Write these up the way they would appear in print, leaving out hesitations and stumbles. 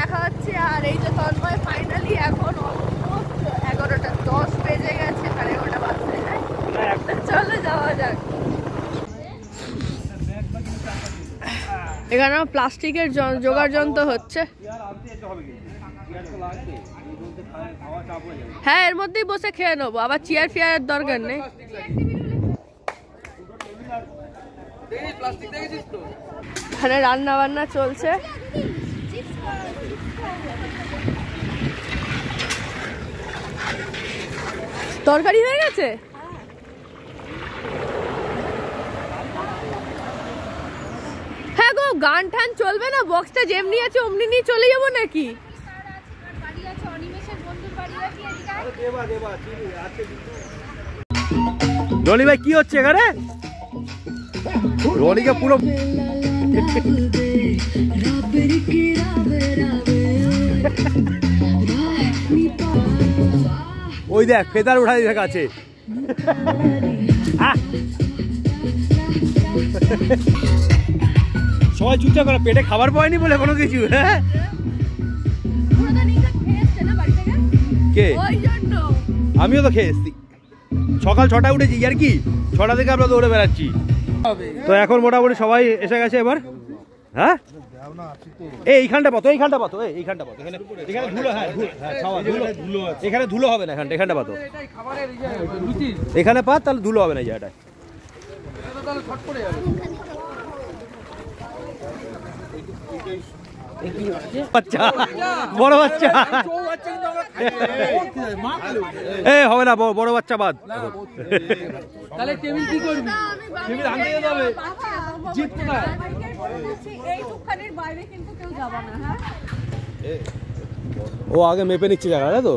দেখা হচ্ছে। আর এই যে তন্ময় ফাইনালি এখন 11:10 বেজে গেছে, 11:30 বাজছে। চলো যাওয়া যাক। এখানে প্লাস্টিকের জোগাড় যন্ত্র হচ্ছে। হ্যাঁ, এর মধ্যেই বসে খেয়ে নেবো, আবার চেয়ার ফিয়ারের দরকার নেই। এখানে রান্না বান্না চলছে। তরকারি হয়ে গেছে। হ্যাঁ গো, গান টান চলবে না? বক্সটা যেমনি আছে অমনি নিয়ে চলে যাবো নাকি? রনি ভাই কি হচ্ছে এখানে? রনিকে পুরো ওই দেখ ফেদার উঠাই দেখাচ্ছে। সবাই চুপচাপ করে, পেটে খাবার পায়নি বলে কোনো কিছু। হ্যাঁ কে? আমিও তো খেয়ে এসছি, সকাল 6টায় উঠেছি আর কি, 6টা থেকে আমরা দৌড়ে বেড়াচ্ছি। তো এখন মোটামুটি সবাই এসে গেছে এবার। হ্যাঁ এইখানটা পাতো, এইখানটা পাতো, এইখানটা পাতো। এখানে ধুলো, হ্যাঁ এখানে ধুলো হবে না, এখানটা পাতো। এখানে পাত, তাহলে ধুলো হবে না এই জায়গাটায়। বাচ্চা, বড় বাচ্চা এ হবে না, বড় বাচ্চা বাদ। তাহলে টেবিল কি করবি? টেবিল আনতে যেতে হবে। জিত কোথায়? এই দোকানের বাইরে কিন্তু কেউ যাবে না। হ্যাঁ, ও আগে মেপে নিচ্ছে জায়গা, তাই তো?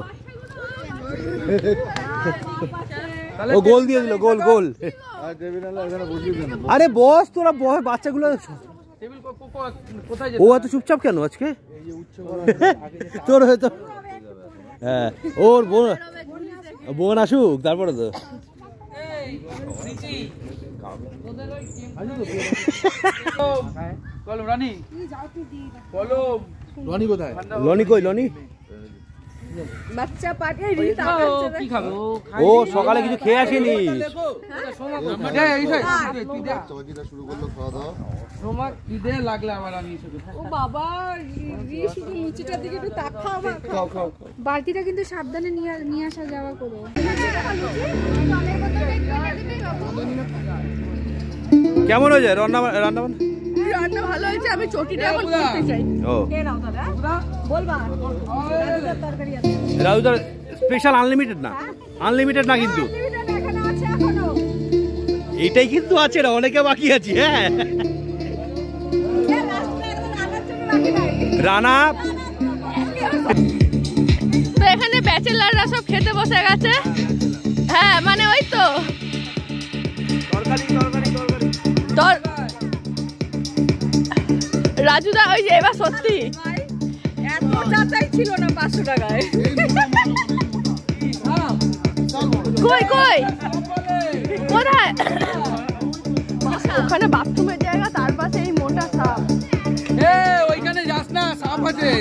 ও গোল দিয়ে দিল, গোল গোল। আরে বস, তোরা বস, বাচ্চাগুলো। ও এত চুপচাপ কেন আজকে? তোর হয়তো হ্যাঁ, ওর বোন আসুক তারপরে তো। রনি কোথায়? লনি কই? লনি বাচ্চা পাঠিয়ে কি খাবে? ও সকালে কিছু খেয়ে আসেনি। বালতিটা কিন্তু সাবধানে নিয়ে আসা যাওয়া করো। কেমন হয়েছে রান্না রান্না? রান্না ভালো হয়েছে, আমি চটিটা এখন করতে চাই। ও রাউদার স্পেশাল আনলিমিটেড না, আনলিমিটেড না কিন্তু এইটাই কিন্তু আছে না, অনেকে বাকি আছে। হ্যাঁ রানা তো এখানে ব্যাচেলাররা সব খেতে বসে গেছে। হ্যাঁ মানে ওই তো রাজুদা, ওই যে এবার সত্যি এত চাচাই ছিল না 500 টাকায়। কই কই কোথায়? ওখানে বাথরুমের জায়গা, তার পাশে এই মোটা সাপ। ওইখানে যাস না, সাপ আছে।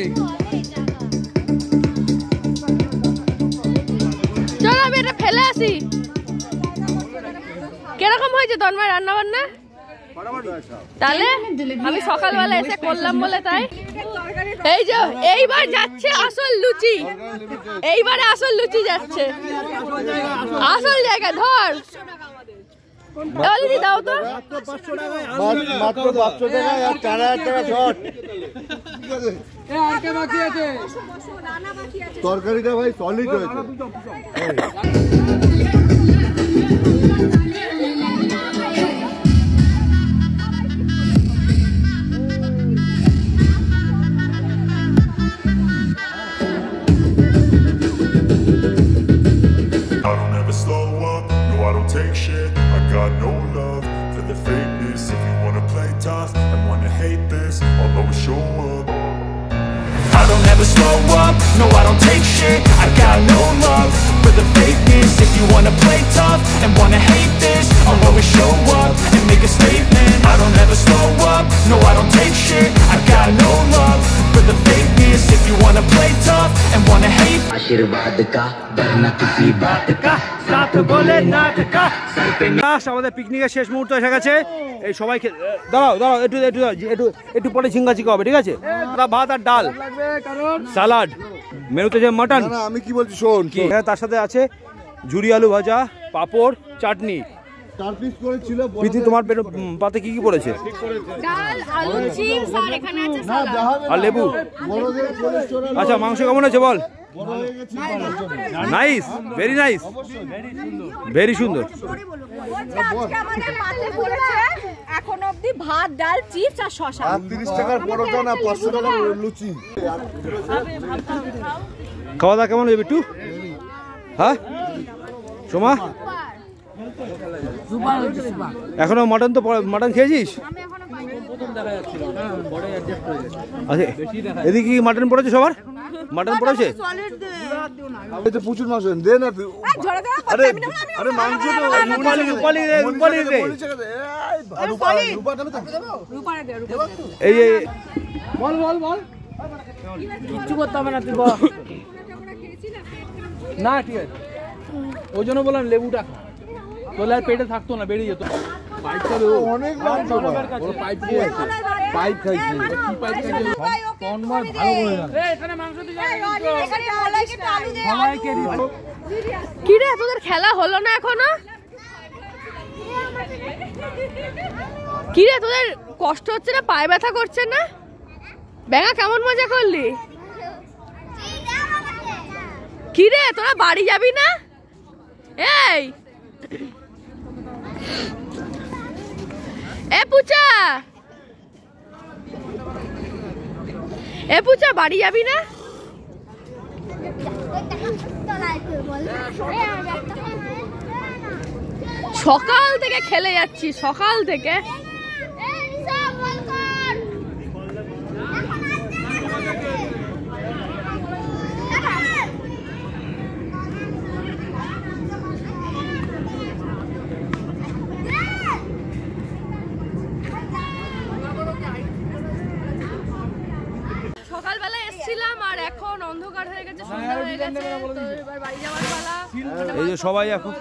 চলো আমি এটা ফেলে আসি। কিরকম হয়েছে তন্ময় রান্না বান্না? তাহলে আমি সকালবেলা এসে করলাম বলে তাই। এই যে এইবার যাচ্ছে আসল লুচি, এইবারে আসল লুচি যাচ্ছে, আসল জায়গা। ধর দাও তো, মাত্র 500 টাকায় আর 4000 টাকা শর্ট। তরকারিটা ভাই সলিড হয়েছে। No, I don't take shit. I got no love for the fakeness. If you wanna play tough and wanna hate this, I'll always show up and make a statement. I don't ever slow up. No, I don't take shit. I got no love for the fakeness. If आशीर्वाद का वरना किसी बात का সাথ বলে নাথ কা আমাদের পিকনিকের শেষ মুহূর্ত এসে গেছে। এই সবাই দাঁড়াও দাঁড়াও একটু একটু একটু একটু পরে ঝিঙ্গা চিকা হবে, ঠিক আছে? ভাত আর ডাল, সালাড, মেনুতে যে মাটন। আমি কি বলছি শোন, তার সাথে আছে ঝুরি আলু ভাজা, পাঁপড়, চাটনি। 4 পিস করে ছিল। প্রীতি তোমার পাতে কি কি পড়েছে? ডাল, আলু, চিপস আর এখানে আছে সালাদ আর লেবু। আচ্ছা মাংস কেমন আছে বল? নাইস, ভেরি নাইস, ভেরি সুন্দর। এখন অবধি ভাত, ডাল, চিপস আর শসা। 30 টাকার পরোটা না 500 টাকার লুচি। খাওয়া দাওয়া কেমন হয়েছে বিট্টু? হ্যাঁ সোমা, এখনো মাটন তো মাটন খেয়েছিস? আচ্ছা এদিকে কি মাটন পড়েছে? সবার মাটন পড়েছে? প্রচুর মাংস দে না তুই। আরে আরে মাংস তো রূপালি দে, রূপালি দে। এই যে বল বল বল, কিচ্ছু করতে হবে না, তুই বল। না ঠিক আছে, ওই জন্য বললাম লেবুটা খা, তোলে আর পেটে থাকতো না, বেরিয়ে যেত। অনেক মাংস পাইপ দিয়ে আছে, পাইপ খাইছি। কি পাইপ খাইছি? কোন মাছ ভালো করে জানো? এখানে মাংস দিয়ে সবাইকে দিও। কি রে তোদের খেলা হলো না এখনো? কি রে তোদের কষ্ট হচ্ছে না? পায়ে ব্যথা করছে না? ব্যাঙা কেমন মজা করলি? কি রে তোরা বাড়ি যাবি না? এই এ পুচা, এ পুচা বাড়ি যাবি না? সকাল থেকে খেলে যাচ্ছি, সকাল থেকে। সকালবেলা এসেছিলাম আর এখন অন্ধকার হয়ে গেছে, সন্ধ্যা হয়ে গেছে, তো এবার বাড়ি যাওয়ার পালা। এই যে সবাই এখন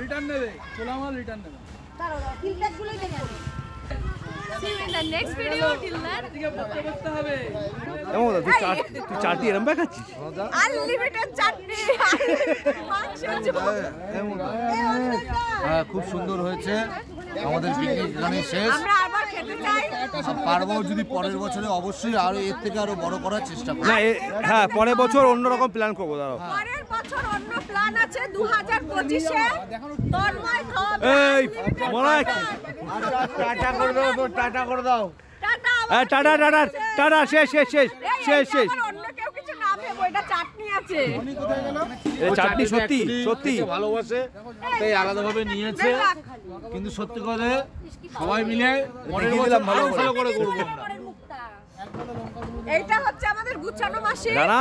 রিটার্ন নেবে, চোলা মাল রিটার্ন নেবে। See you in the next video. Till then, বসতে হবে। এমন তুই চাটনি এরম ব্যাগ খাচ্ছিস? unlimited চাটনি। হ্যাঁ খুব সুন্দর হয়েছে। আমাদের পিকনিক এখানে শেষ। আমরা আবার খেতে চাই। পারবো যদি পরের বছরে অবশ্যই আরো এর থেকে আরো বড় করার চেষ্টা করব। না হ্যাঁ পরের বছর অন্যরকম প্ল্যান করবো। দাঁড়াও পরের বছর অন্য প্ল্যান আছে 2025-এ। তন্ময় খাওয়াবে। এই মলাইক টাটা করে দাও, তো টাটা করে দাও। টাটা। টাটা টাটা টাটা, শেষ শেষ শেষ শেষ শেষ। অন্য কেউ কিছু না ভেবো, এটা চাটনি আছে। চাটনি সত্যি সত্যি ভালোবাসে তাই আলাদাভাবে নিয়েছে, কিন্তু সত্যি করে সবাই মিলে মনের মধ্যে ভালো করে করব আমরা। এইটা হচ্ছে আমাদের গুছানো মাসি। রানা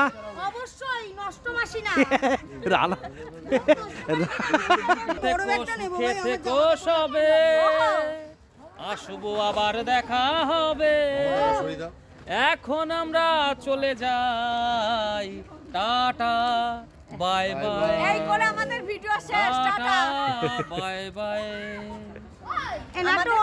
অবশ্যই নষ্ট মাসি না। রানা থেকো সবে, আসবো আবার দেখা হবে। এখন আমরা চলে যাই, টাটা বাই বাই। এই করে আমাদের ভিডিও শেষ। Tata bye bye.